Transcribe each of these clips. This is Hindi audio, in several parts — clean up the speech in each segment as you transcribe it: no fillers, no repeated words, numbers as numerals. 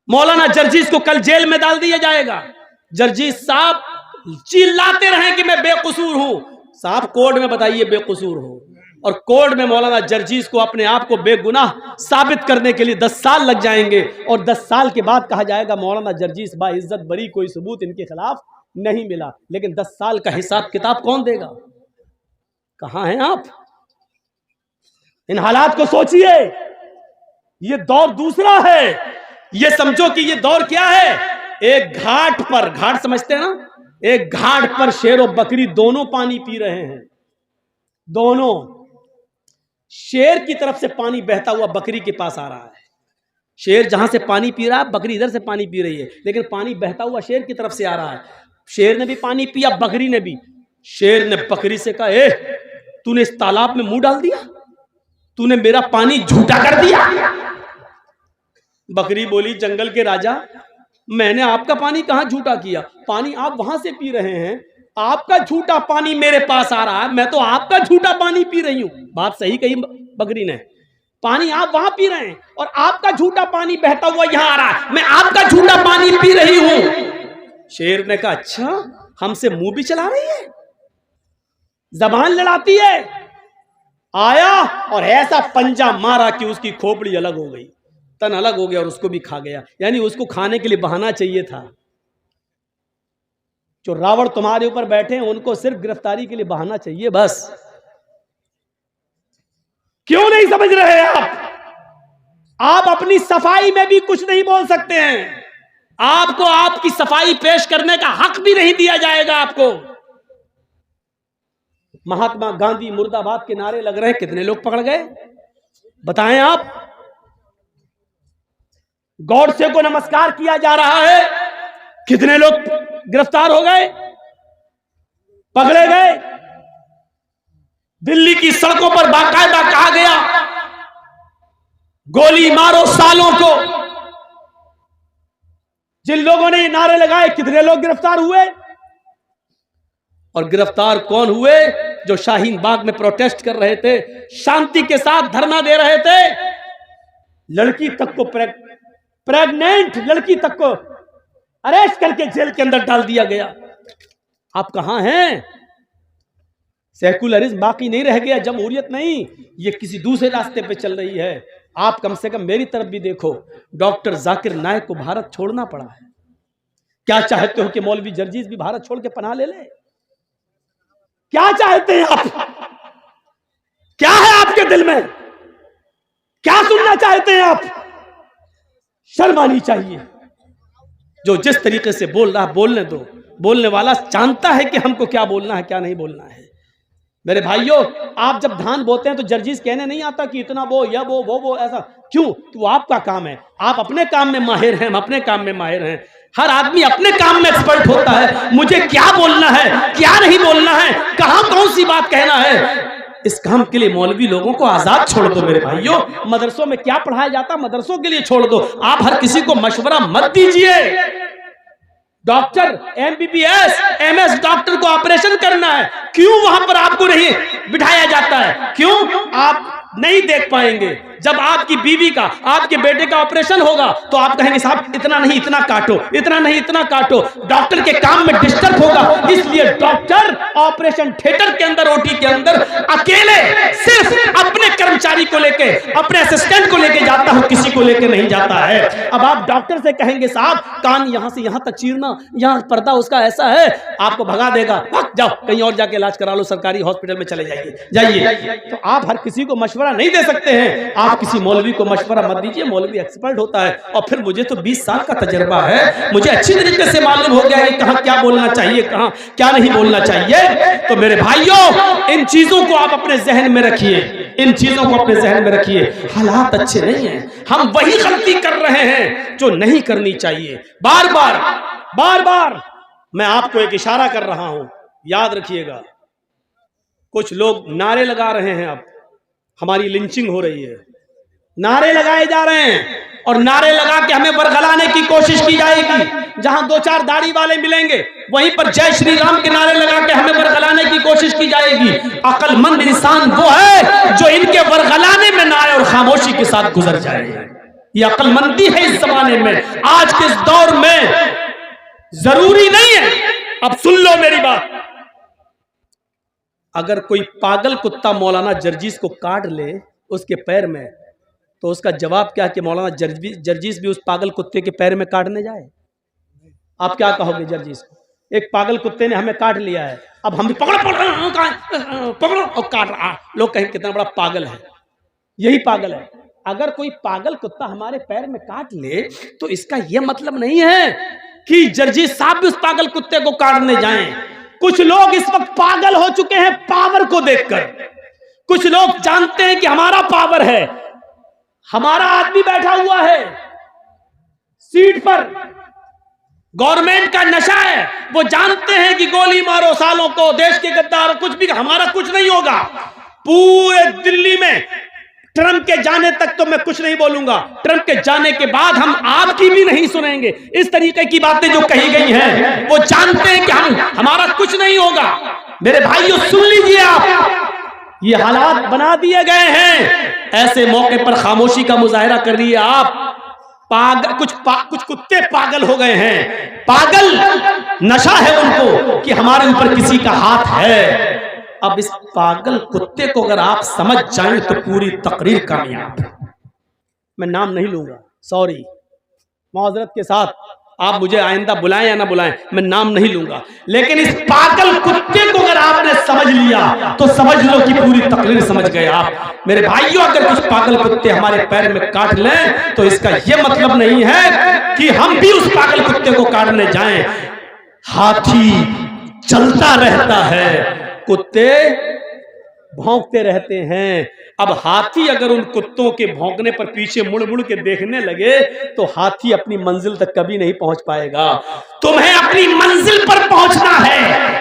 मौलाना जर्जीस को कल जेल में डाल दिया जाएगा। जर्जीस साहब चिल्लाते रहे कि मैं बेकसूर हूं। साहब कोर्ट में बताइए बेकसूर हो, और कोर्ट में मौलाना जर्जीस को अपने आप को बेगुनाह साबित करने के लिए 10 साल लग जाएंगे, और 10 साल के बाद कहा जाएगा मौलाना जर्जीस बाइज्जत बरी, कोई सबूत इनके खिलाफ नहीं मिला। लेकिन 10 साल का हिसाब किताब कौन देगा? कहां हैं आप? इन हालात को सोचिए। ये दौर दूसरा है। ये समझो कि ये दौर क्या है, एक घाट पर, घाट समझते हैं ना, एक घाट पर शेर और बकरी दोनों पानी पी रहे हैं। दोनों, शेर की तरफ से पानी बहता हुआ बकरी के पास आ रहा है। शेर जहां से पानी पी रहा है, बकरी इधर से पानी पी रही है, लेकिन पानी बहता हुआ शेर की तरफ से आ रहा है। शेर ने भी पानी पिया, बकरी ने भी। शेर ने बकरी से कहा, ए तूने इस तालाब में मुंह डाल दिया, तूने मेरा पानी झूठा कर दिया। बकरी बोली, जंगल के राजा, मैंने आपका पानी कहां झूठा किया? पानी आप वहां से पी रहे हैं, आपका झूठा पानी मेरे पास आ रहा है, मैं तो आपका झूठा पानी पी रही हूं। बात सही कही बकरी ने। पानी आप वहां पी रहे हैं और आपका झूठा पानी बहता हुआ यहां आ रहा है, मैं आपका झूठा पानी पी रही हूं। शेर ने कहा, अच्छा हमसे मुंह भी चला रही है, जबान लड़ाती है। आया और ऐसा पंजा मारा कि उसकी खोपड़ी अलग हो गई, तन अलग हो गया और उसको भी खा गया। यानी उसको खाने के लिए बहाना चाहिए था। जो रावण तुम्हारे ऊपर बैठे हैं उनको सिर्फ गिरफ्तारी के लिए बहाना चाहिए बस। क्यों नहीं समझ रहे आप अपनी सफाई में भी कुछ नहीं बोल सकते हैं। आपको आपकी सफाई पेश करने का हक भी नहीं दिया जाएगा आपको। महात्मा गांधी मुर्दाबाद के नारे लग रहे हैं, कितने लोग पकड़ गए बताएं आप? गॉडसे को नमस्कार किया जा रहा है, कितने लोग गिरफ्तार हो गए, पकड़े गए? दिल्ली की सड़कों पर बाकायदा कहा गया, गोली मारो सालों को। जिन लोगों ने ये नारे लगाए, कितने लोग गिरफ्तार हुए? और गिरफ्तार कौन हुए? जो शाहीन बाग में प्रोटेस्ट कर रहे थे, शांति के साथ धरना दे रहे थे। लड़की तक को, प्रेग्नेंट लड़की तक को अरेस्ट करके जेल के अंदर डाल दिया गया। आप कहां हैं? सेकुलरिज्म बाकी नहीं रह गया, जमहूरियत नहीं, ये किसी दूसरे रास्ते पे चल रही है। आप कम से कम मेरी तरफ भी देखो। डॉक्टर जाकिर नायक को भारत छोड़ना पड़ा है। क्या चाहते हो कि मौलवी जर्जीस भी भारत छोड़ के पनाह ले ले? क्या चाहते हैं आप? क्या है आपके दिल में? क्या सुनना चाहते हैं आप? शर्म आनी चाहिए। जो जिस तरीके से बोल रहा बोलने दो। बोलने वाला जानता है कि हमको क्या बोलना है, क्या नहीं बोलना है। मेरे भाइयों, आप जब धान बोते हैं तो जर्जीस कहने नहीं आता कि इतना बो, या वो ऐसा क्यों? तो आपका काम है, आप अपने काम में माहिर हैं, हम अपने काम में माहिर हैं। हर आदमी अपने काम में एक्सपर्ट होता है। मुझे क्या बोलना है, क्या नहीं बोलना है, कहां कौन सी बात कहना है, इस काम के लिए मौलवी लोगों को आजाद छोड़ दो। मेरे भाइयों, मदरसों में क्या पढ़ाया जाता, मदरसों के लिए छोड़ दो। आप हर किसी को मशवरा मत दीजिए। डॉक्टर, MBBS, MS डॉक्टर को ऑपरेशन करना है, क्यों वहां पर आपको नहीं बिठाया जाता है? क्यों? आप नहीं देख पाएंगे। जब आपकी बीवी का, आपके बेटे का ऑपरेशन होगा तो आप कहेंगे साहब इतना नहीं इतना काटो, इतना नहीं इतना काटो। डॉक्टर के काम में डिस्टर्ब होगा, इसलिए डॉक्टर ऑपरेशन थिएटर के अंदर, OT के अंदर अकेले सिर्फ अपने कर्मचारी को लेके, अपने असिस्टेंट को लेके जाता हूं, किसी को लेके नहीं जाता है। अब आप डॉक्टर से कहेंगे साहब कान यहां से यहां तक चीरना, यहां पर्दा उसका ऐसा है, आपको भगा देगा, जाओ कहीं और जाके इलाज करा लो, सरकारी हॉस्पिटल में चले जाइए। तो आप हर किसी को मशवरा नहीं दे सकते हैं। आप किसी मौलवी को मशवरा मत दीजिए, मौलवी एक्सपर्ट होता है। और फिर मुझे तो 20 साल का तजर्बा है, मुझे अच्छी तरीके से मालूम हो गया है कहां क्या बोलना चाहिए, कहां क्या नहीं बोलना चाहिए। तो मेरे भाइयों, इन चीजों को आप अपने जहन में रखिए, इन चीजों को अपने जहन में रखिए। हालात अच्छे नहीं हैं, हम वही गलती कर रहे हैं जो नहीं करनी चाहिए। बार बार मैं आपको एक इशारा कर रहा हूं, याद रखिएगा। कुछ लोग नारे लगा रहे हैं, अब हमारी लिंचिंग हो रही है, नारे लगाए जा रहे हैं और नारे लगा के हमें बरगलाने की कोशिश की जाएगी। जहां 2-4 दाढ़ी वाले मिलेंगे वहीं पर जय श्री राम के नारे लगा के हमें बरगलाने की कोशिश की जाएगी। अक्लमंद इंसान वो है जो इनके बरगलाने में ना आए और खामोशी के साथ गुजर जाए। ये अक्लमंदी है इस जमाने में। आज के इस दौर में जरूरी नहीं है, अब सुन लो मेरी बात, अगर कोई पागल कुत्ता मौलाना जर्जीस को काट ले उसके पैर में, तो उसका जवाब क्या कि मौलाना जर्जीस भी उस पागल कुत्ते के पैर में काटने जाए? आप क्या कहोगे जर्जीस को? एक पागल कुत्ते ने हमें काट लिया है, अब हम भी पकड़ो पकड़ो पकड़ो और काट रहा, लोग कहेंगे कितना बड़ा पागल है। यही पागल है। अगर कोई पागल कुत्ता हमारे पैर में काट ले तो इसका यह मतलब नहीं है कि जर्जीस साहब भी उस पागल कुत्ते को काटने जाएं। कुछ लोग इस वक्त पागल हो चुके हैं पावर को देखकर। कुछ लोग जानते हैं कि हमारा पावर है, हमारा आदमी बैठा हुआ है सीट पर, गवर्नमेंट का नशा है, वो जानते हैं कि गोली मारो सालों को, देश के गद्दार, कुछ भी, हमारा कुछ नहीं होगा। पूरे दिल्ली में ट्रंप के जाने तक तो मैं कुछ नहीं बोलूंगा, ट्रंप के जाने के बाद हम आपकी भी नहीं सुनेंगे। इस तरीके की बातें जो कही गई हैं, वो जानते हैं कि हमारा कुछ नहीं होगा। मेरे भाइयों सुन लीजिए, आप ये हालात बना दिए गए हैं, ऐसे मौके पर खामोशी का मुजाहिरा कर रही है आप। कुछ कुत्ते पागल हो गए हैं, पागल नशा है उनको कि हमारे ऊपर किसी का हाथ है। अब इस पागल कुत्ते को अगर आप समझ जाएं तो पूरी तकरीर कामयाब। मैं नाम नहीं लूंगा, सॉरी, माजरत के साथ, आप मुझे आइंदा बुलाएं या ना बुलाएं, मैं नाम नहीं लूंगा, लेकिन इस पागल कुत्ते को अगर आपने समझ लिया तो समझ लो कि पूरी तकरीर समझ गए आप। मेरे भाइयों, अगर कुछ पागल कुत्ते हमारे पैर में काट लें तो इसका यह मतलब नहीं है कि हम भी उस पागल कुत्ते को काटने जाएं। हाथी चलता रहता है, कुत्ते भौंकते रहते हैं। अब हाथी अगर उन कुत्तों के भौंकने पर पीछे मुड़ मुड़ के देखने लगे तो हाथी अपनी मंजिल तक कभी नहीं पहुंच पाएगा। तुम्हें अपनी मंजिल पर पहुंचना है।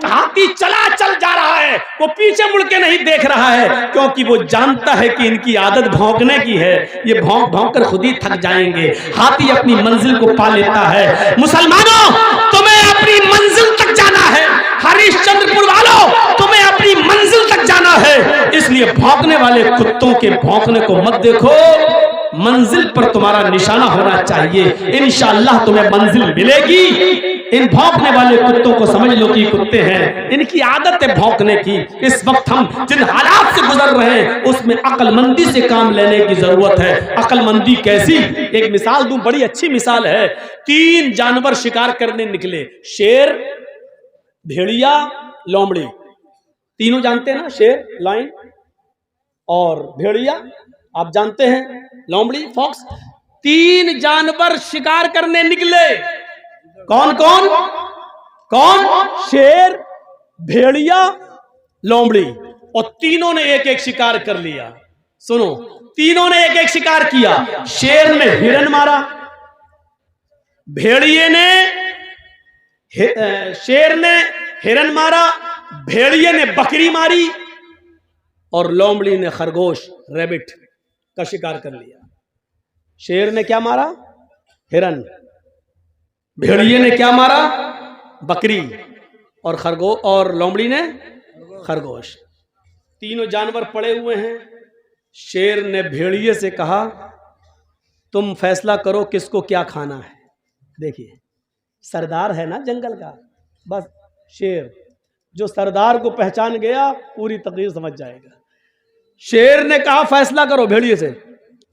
हाथी चल जा रहा है, वो पीछे मुड़ के नहीं देख रहा है, क्योंकि वो जानता है कि इनकी आदत भौंकने की है, ये भौंक भौंक कर खुद ही थक जाएंगे। हाथी अपनी मंजिल को पा लेता है। मुसलमानों, तुम्हें अपनी मंजिल तक जाना है। हरिश्चंद्रपुर वालों, तुम्हें अपनी मंजिल तक जाना है, इसलिए भौंकने वाले कुत्तों के भौंकने को मत देखो, मंजिल पर तुम्हारा निशाना होना चाहिए। इंशाअल्लाह तुम्हें मंजिल मिलेगी। इन भौंकने वाले कुत्तों को समझ लो कि कुत्ते हैं, इनकी आदत है भौंकने की। इस वक्त हम जिन हालात से गुजर रहे हैं उसमें अक्लमंदी से काम लेने की जरूरत है। अक्लमंदी कैसी? एक मिसाल दूं, बड़ी अच्छी मिसाल है। 3 जानवर शिकार करने निकले, शेर, भेड़िया, लोमड़ी। तीनों जानते हैं ना, शेर, लायन और भेड़िया, आप जानते हैं, लोमड़ी, फॉक्स। 3 जानवर शिकार करने निकले। कौन कौन? शेर, भेड़िया, लोमड़ी, और तीनों ने एक एक शिकार कर लिया। सुनो, तीनों ने एक एक शिकार किया। शेर ने हिरन मारा, भेड़िए ने शेर ने हिरन मारा, भेड़िए ने बकरी मारी, और लोमड़ी ने खरगोश, रैबिट का शिकार कर लिया। शेर ने क्या मारा? हिरन। भेड़िए ने क्या मारा? बकरी। और लोमड़ी ने खरगोश। तीनों जानवर पड़े हुए हैं। शेर ने भेड़िए से कहा, तुम फैसला करो किसको क्या खाना है। देखिए, सरदार है ना जंगल का, बस शेर, जो सरदार को पहचान गया पूरी तकरीर समझ जाएगा। शेर ने कहा, फैसला करो भेड़िए से,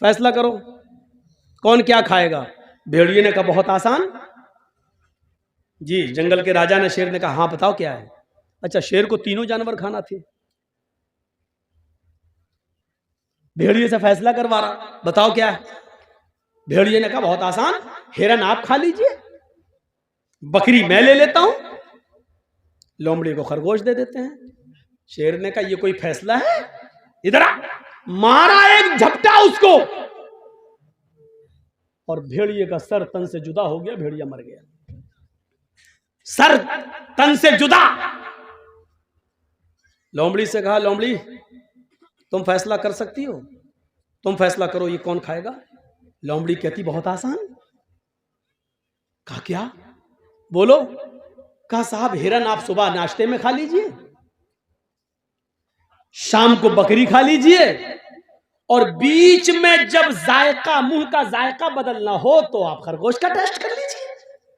फैसला करो कौन क्या खाएगा। भेड़िए ने कहा, बहुत आसान जी। जंगल के राजा ने शेर ने कहा, हाँ बताओ क्या है। अच्छा, शेर को तीनों जानवर खाना थे, भेड़िए से फैसला करवा रहा, बताओ क्या है। भेड़िए ने कहा, बहुत आसान, हिरन आप खा लीजिए, बकरी मैं ले लेता हूं, लोमड़ी को खरगोश दे देते हैं। शेर ने कहा, ये कोई फैसला है? इधर आ। मारा एक झपटा उसको, और भेड़िए का सर तन से जुदा हो गया, भेड़िया मर गया। सर तन से जुदा। लोमड़ी से कहा, लोमड़ी तुम फैसला कर सकती हो, तुम फैसला करो ये कौन खाएगा। लोमड़ी कहती, बहुत आसान। कहा, क्या? बोलो। कहा, साहब हिरन आप सुबह नाश्ते में खा लीजिए, शाम को बकरी खा लीजिए, और बीच में जब जायका, मुंह का जायका बदलना हो तो आप खरगोश का टेस्ट कर लीजिए।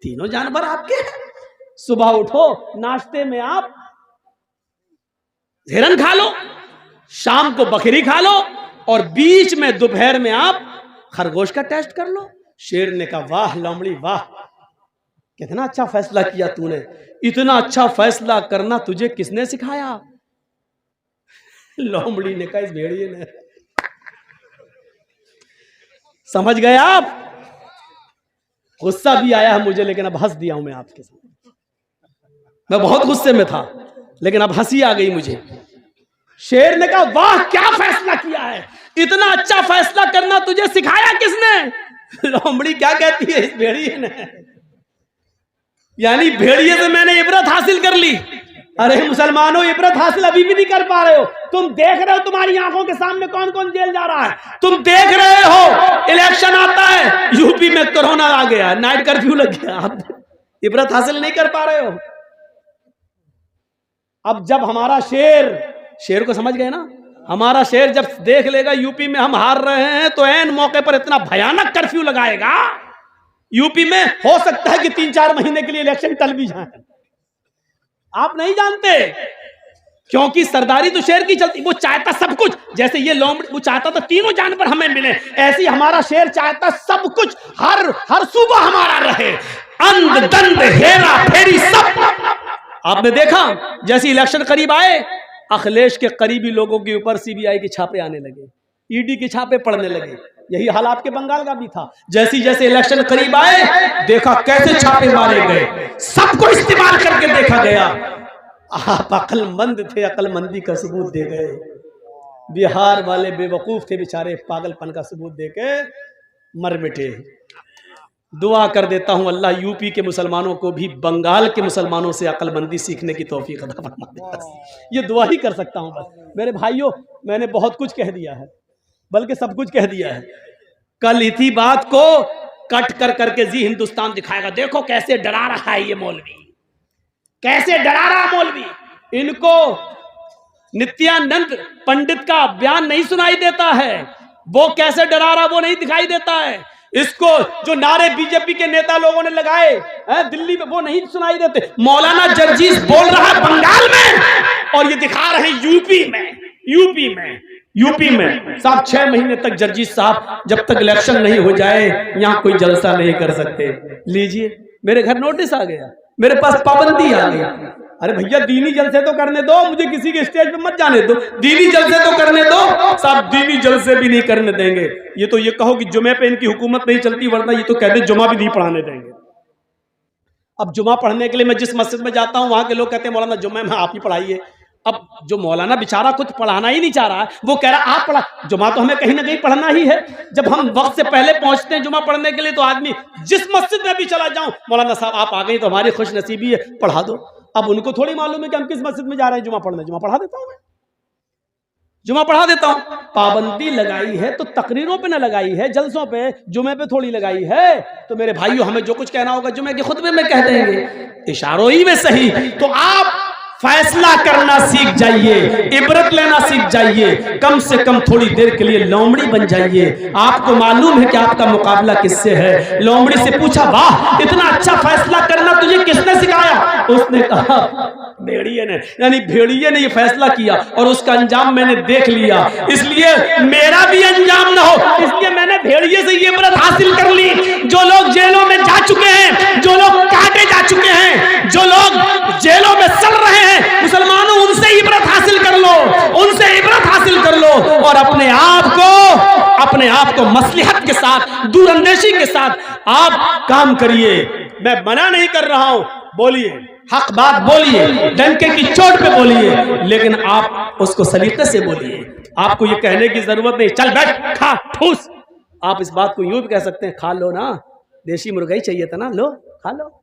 तीनों जानवर आपके हैं। सुबह उठो, नाश्ते में आप हिरन खा लो, शाम को बकरी खा लो, और बीच में दोपहर में आप खरगोश का टेस्ट कर लो। शेर ने कहा, वाह लोमड़ी वाह, कितना अच्छा फैसला किया तूने। इतना अच्छा फैसला करना तुझे किसने सिखाया? लोमड़ी ने कहा, इस भेड़िए ने। समझ गए आप? गुस्सा भी आया है मुझे, लेकिन अब हंस दिया हूं मैं आपके साथ। मैं बहुत गुस्से में था, लेकिन अब हंसी आ गई मुझे। शेर ने कहा, वाह क्या फैसला किया है, इतना अच्छा फैसला करना तुझे सिखाया किसने? लोमड़ी क्या कहती है, इस भेड़िए ने। यानी भेड़िए से मैंने इबरत हासिल कर ली। अरे मुसलमानों, इबरत हासिल अभी भी नहीं कर पा रहे हो। तुम देख रहे हो तुम्हारी आंखों के सामने कौन कौन जेल जा रहा है। तुम देख रहे हो इलेक्शन आता है, यूपी में कोरोना आ गया, नाइट कर्फ्यू लग गया, आप इबरत हासिल नहीं कर पा रहे हो। अब जब हमारा शेर को समझ गए ना, हमारा शेर जब देख लेगा यूपी में हम हार रहे हैं, तो ऐन मौके पर इतना भयानक कर्फ्यू लगाएगा यूपी में, हो सकता है कि 3-4 महीने के लिए इलेक्शन टल भी जाए। आप नहीं जानते, क्योंकि सरदारी तो शेर की चलती। वो चाहता सब कुछ, जैसे ये लोमड़ी वो चाहता तो तीनों जानवर हमें मिले, ऐसे ही हमारा शेर चाहता सब कुछ हर सूबा हमारा रहे, अंध दंड हेरा फेरी सब। आपने देखा जैसे इलेक्शन करीब आए, अखिलेश के करीबी लोगों के ऊपर सीबीआई के छापे आने लगे, ईडी के छापे पड़ने लगे। यही हाल आपके बंगाल का भी था। जैसे जैसे इलेक्शन करीब आए, देखा कैसे छापे मारे गए, सबको इस्तेमाल करके देखा गया। आप अक्लमंद थे, अक्लमंदी का सबूत दे गए। बिहार वाले बेवकूफ थे बेचारे, पागलपन का सबूत दे के मर मिटे। दुआ कर देता हूं अल्लाह यूपी के मुसलमानों को भी बंगाल के मुसलमानों से अक्लमंदी सीखने की तौफीक अता फरमा दे। ये दुआ ही कर सकता हूं बस। मेरे भाइयों, मैंने बहुत कुछ कह दिया है, बल्कि सब कुछ कह दिया है। कल इसी बात को कट कर करके जी हिंदुस्तान दिखाएगा। देखो कैसे डरा रहा है ये मौलवी, कैसे डरा रहा मौलवी। इनको नित्यानंद पंडित का बयान नहीं सुनाई देता है, वो कैसे डरा रहा वो नहीं दिखाई देता है। इसको जो नारे बीजेपी के नेता लोगों ने लगाए दिल्ली में, वो नहीं सुनाई देते। मौलाना जर्जीस बोल रहा है बंगाल में, और ये दिखा रहे हैं यूपी में। साहब 6 महीने तक जर्जीस साहब जब तक इलेक्शन नहीं हो जाए यहाँ कोई जलसा नहीं कर सकते। लीजिए, मेरे घर नोटिस आ गया, मेरे पास पाबंदी आ गई। अरे भैया दीनी जलसे तो करने दो, मुझे किसी के स्टेज पे मत जाने दो। दीनी जलसे तो करने दो। साहब दीनी जलसे भी नहीं करने देंगे। ये तो ये कहो कि जुमे पे इनकी हुकूमत नहीं चलती, वरना ये तो कहते जुमा भी नहीं पढ़ाने देंगे। अब जुमा पढ़ने के लिए मैं जिस मस्जिद में जाता हूँ, वहां के लोग कहते हैं मौलाना जुम्मे में आप ही पढ़ाइए। अब जो मौलाना बेचारा कुछ पढ़ाना ही नहीं चाह रहा है, वो कह रहा आप पढ़ा। जुमा तो हमें कहीं ना कहीं पढ़ना ही है। जब हम वक्त से पहले पहुंचते हैं जुमा पढ़ने के लिए, तो आदमी जिस मस्जिद में भी चला जाऊं, मौलाना साहब आप आ गए तो हमारी खुश नसीबी है, पढ़ा दो। अब उनको थोड़ी मालूम है कि हम किस मस्जिद में जा रहे हैं जुमा पढ़ने। जुमा पढ़ा देता हूं मैं, जुमा पढ़ा देता हूं। पाबंदी लगाई है तो तकरीरों पे न लगाई है, जलसों पे, जुमे पे थोड़ी लगाई है। तो मेरे भाइयों, हमें जो कुछ कहना होगा जुमे के खुतबे में कह देंगे, इशारों ही में सही। तो आप फैसला करना सीख जाइए, इबरत लेना सीख जाइए, कम से कम थोड़ी देर के लिए लोमड़ी बन जाइए। आपको मालूम है कि आपका मुकाबला किससे है। लोमड़ी से पूछा, वाह इतना अच्छा फैसला करना तुझे किसने सिखाया? उसने कहा भेड़िए ने। यानी भेड़िए ने ये फैसला किया और उसका अंजाम मैंने देख लिया, इसलिए मेरा भी अंजाम ना हो, इसलिए मैंने भेड़िए से ये इबरत हासिल कर ली। जो लोग जेलों में जा चुके हैं, जो लोग काटे जा चुके हैं, जो लोग जेलों में चल रहे हैं, मुसलमानों उनसे इबरत हासिल कर लो, उनसे इबरत हासिल कर लो और अपने आप को मसलिहत के साथ, दूरअंदेशी के साथ आप काम करिए। मैं मना नहीं कर रहा हूं, बोलिए, हक बात बोलिए, डंके की चोट पे बोलिए, लेकिन आप उसको सलीके से बोलिए। आपको ये कहने की जरूरत नहीं चल बैठ खा ठूस। आप इस बात को यूं भी कह सकते हैं, खा लो ना, देशी मुर्गा ही चाहिए था ना, लो खा लो।